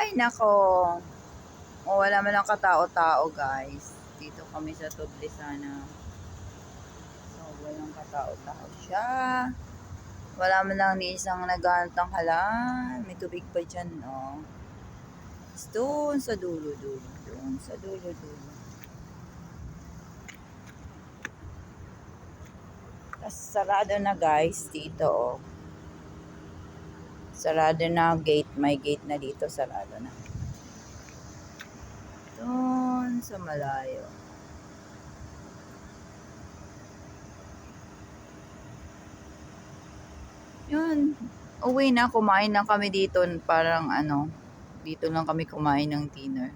Ay, nako. O, wala man lang katao-tao, guys. Dito kami sa Tublisana. So, walang katao-tao siya. Wala man lang ni isang naghahanap ng halan. May tubig pa dyan, oh. Doon sa dulo-dulo. Doon sa dulo-dulo. Tapos, sarado na, guys, dito, oh. Sarado na gate. May gate na dito. Sarado na. Doon sa malayo. Yun. Uwi na. Kumain na kami dito. Parang ano. Dito lang kami kumain ng dinner.